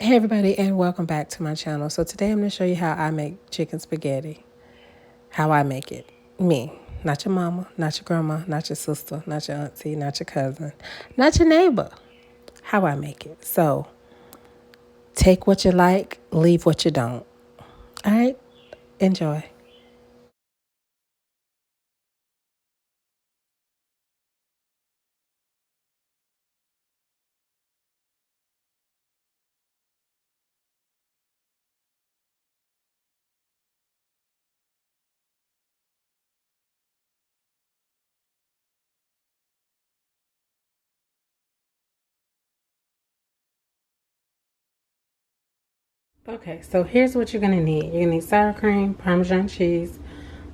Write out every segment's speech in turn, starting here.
Hey everybody, and welcome back to my channel. So today I'm going to show you how I make chicken spaghetti. How I make it. Me. Not your mama, not your grandma, not your sister, not your auntie, not your cousin, not your neighbor. How I make it. So take what you like, leave what you don't. Alright? Enjoy. Okay, so here's what you're going to need. You're going to need sour cream, Parmesan cheese,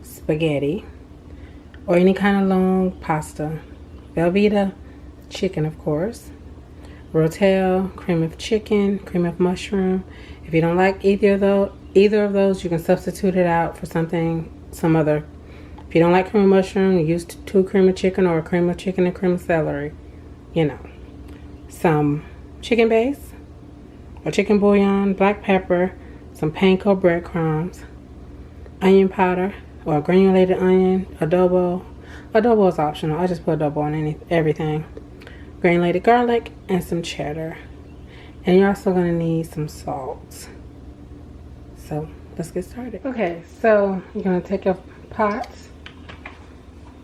spaghetti, or any kind of long pasta, Velveeta chicken, of course, Rotel, cream of chicken, cream of mushroom. If you don't like either of those, you can substitute it out for some other. If you don't like cream of mushroom, use two cream of chicken or a cream of chicken and cream of celery. You know, some chicken base or chicken bouillon, black pepper, some panko breadcrumbs, onion powder or granulated onion, adobo. Adobo is optional. I just put adobo on everything. Granulated garlic and some cheddar. And you're also going to need some salt. So let's get started. Okay, so you're going to take your pot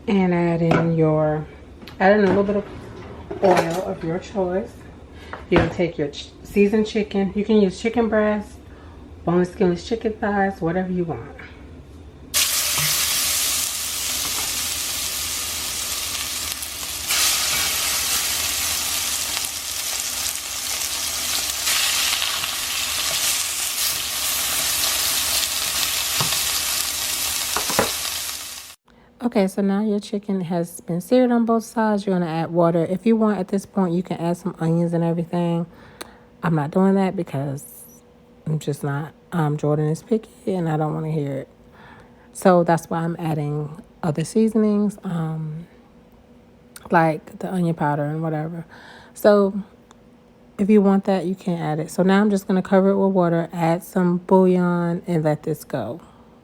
and add in a little bit of oil of your choice. You're going to take your seasoned chicken. You can use chicken breast, boneless, skinless chicken thighs, whatever you want. Okay, so now your chicken has been seared on both sides. You're going to add water. If you want, at this point, you can add some onions and everything. I'm not doing that because I'm just not. Jordan is picky and I don't want to hear it. So that's why I'm adding other seasonings, like the onion powder and whatever. So if you want that, you can add it. So now I'm just going to cover it with water, add some bouillon, and let this go.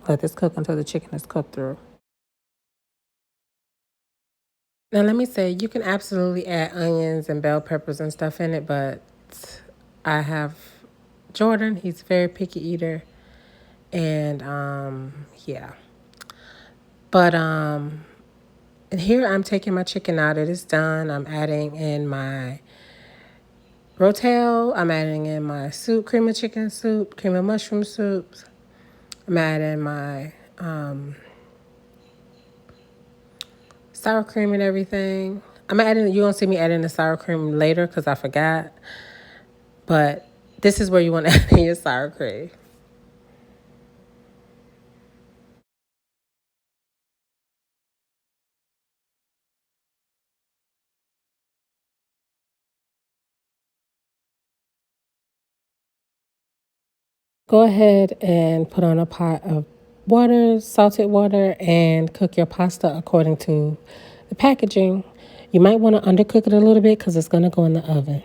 Let this cook until the chicken is cooked through. Now, let me say, you can absolutely add onions and bell peppers and stuff in it, but I have Jordan. He's a very picky eater. And, yeah. But, and here I'm taking my chicken out. It is done. I'm adding in my Rotel. I'm adding in my soup, cream of chicken soup, cream of mushroom soups. I'm adding my sour cream and everything. You're going to see me adding the sour cream later because I forgot. But this is where you want to add in your sour cream. Go ahead and put on a pot of water, salted water, and cook your pasta according to the packaging. You might want to undercook it a little bit because it's going to go in the oven.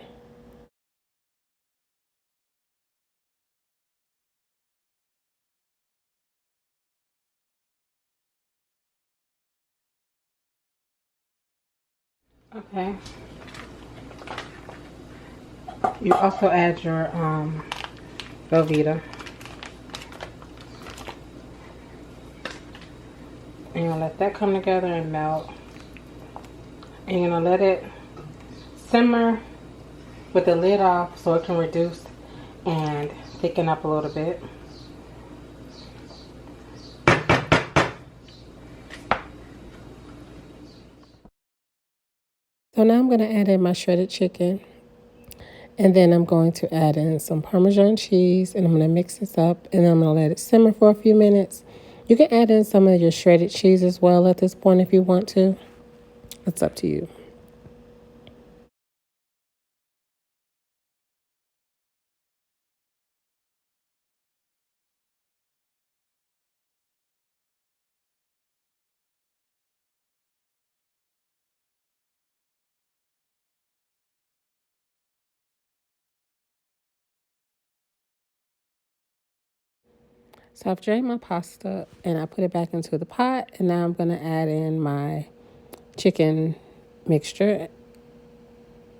Okay. You also add your Velveeta. And you'll let that come together and melt. And you're going to let it simmer with the lid off so it can reduce and thicken up a little bit. So now I'm going to add in my shredded chicken. And then I'm going to add in some Parmesan cheese and I'm going to mix this up and I'm going to let it simmer for a few minutes. You can add in some of your shredded cheese as well at this point if you want to. It's up to you. So I've drained my pasta and I put it back into the pot, and now I'm going to add in my chicken mixture,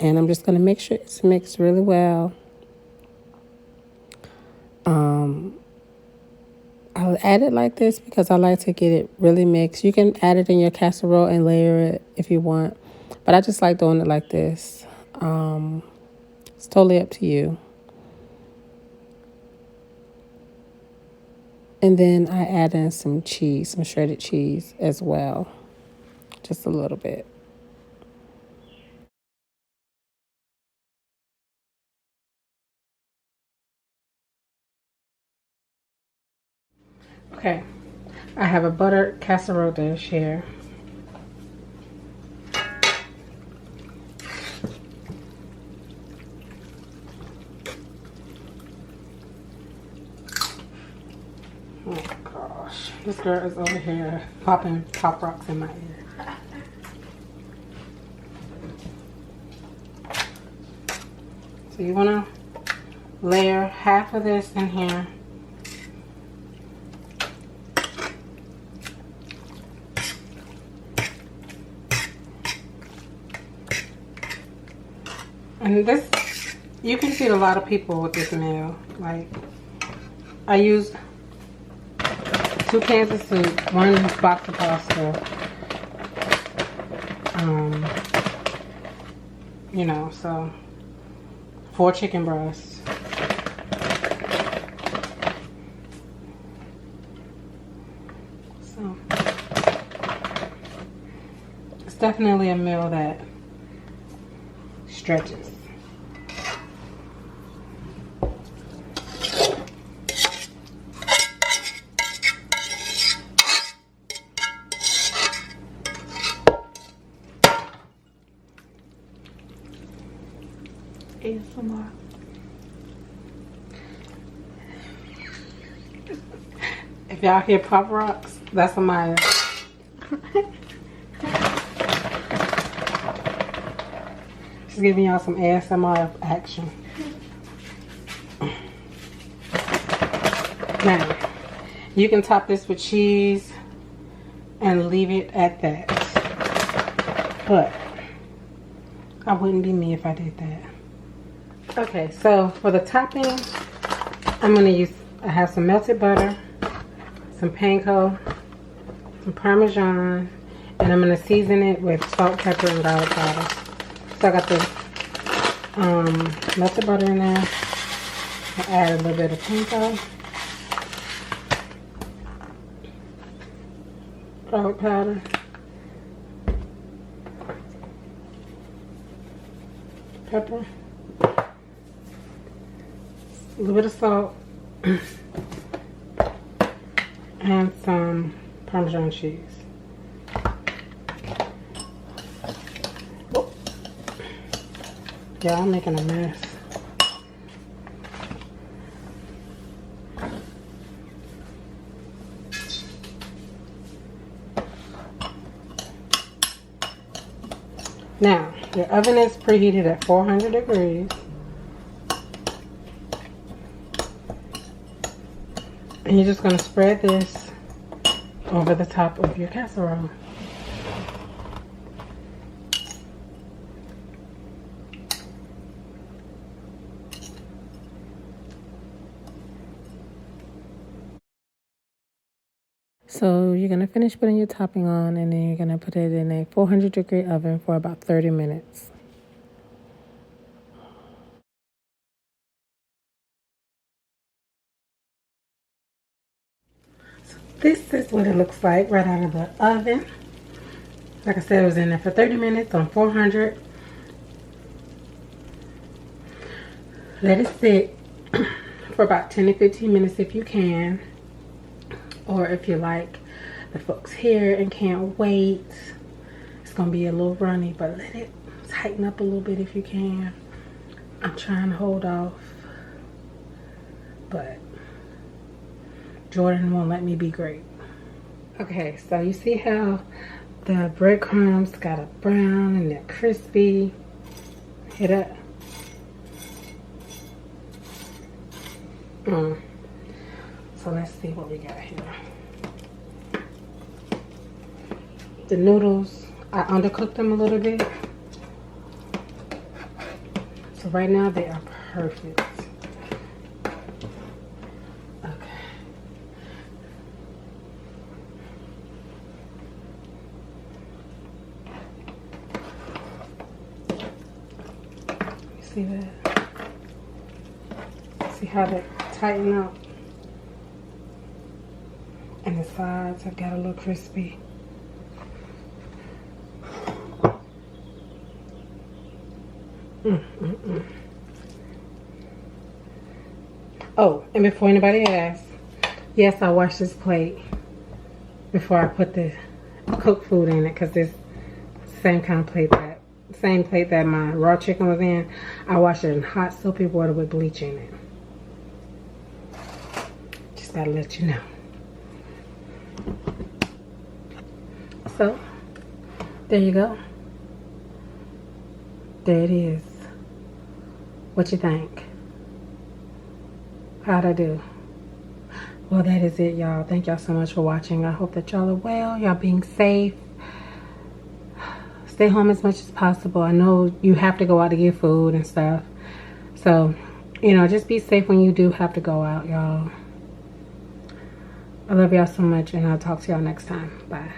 and I'm just going to make sure it's mixed really well. I'll add it like this because I like to get it really mixed. You can add it in your casserole and layer it if you want, but I just like doing it like this. It's totally up to you. And then I add in some cheese, some shredded cheese as well, just a little bit. Okay, I have a buttered casserole dish here. Oh gosh, this girl is over here popping Pop Rocks in my ear. So you want to layer half of this in here. And this, you can feed a lot of people with this meal. Like, I use 2 cans of soup, 1 box of pasta. You know, so 4 chicken breasts. So it's definitely a meal that stretches. ASMR. If y'all hear Pop Rocks, that's Amaya. She's giving y'all some ASMR action. Now, you can top this with cheese and leave it at that. But I wouldn't be me if I did that. Okay, so for the topping, I'm going to use, I have some melted butter, some panko, some Parmesan, and I'm going to season it with salt, pepper, and garlic powder. So I got the melted butter in there. I'll add a little bit of panko, garlic powder, pepper, a little bit of salt, and some Parmesan cheese. Yeah, I'm making a mess. Now, your oven is preheated at 400 degrees. And you're just going to spread this over the top of your casserole. So you're going to finish putting your topping on, and then you're going to put it in a 400-degree oven for about 30 minutes. So this is what it looks like right out of the oven. Like I said, it was in there for 30 minutes on 400. Let it sit for about 10 to 15 minutes if you can. Or if you're like the folks here and can't wait, it's gonna be a little runny, but let it tighten up a little bit if you can. I'm trying to hold off, but Jordan won't let me be great. Okay, so you see how the breadcrumbs got a brown and they're crispy. Hit up. So let's see what we got here. The noodles, I undercooked them a little bit. So right now they are perfect. Okay. You see that? See how they tighten up? And the sides have got a little crispy. Oh, and before anybody asks, yes, I washed this plate before I put the cooked food in it, because this same plate that my raw chicken was in, I washed it in hot soapy water with bleach in it. Just gotta let you know. So there you go. There it is. What you think? How'd I do? Well, that is it, y'all. Thank y'all so much for watching. I hope that y'all are well. Y'all being safe. Stay home as much as possible. I know you have to go out to get food and stuff. So, you know, just be safe when you do have to go out, y'all. I love y'all so much, and I'll talk to y'all next time. Bye.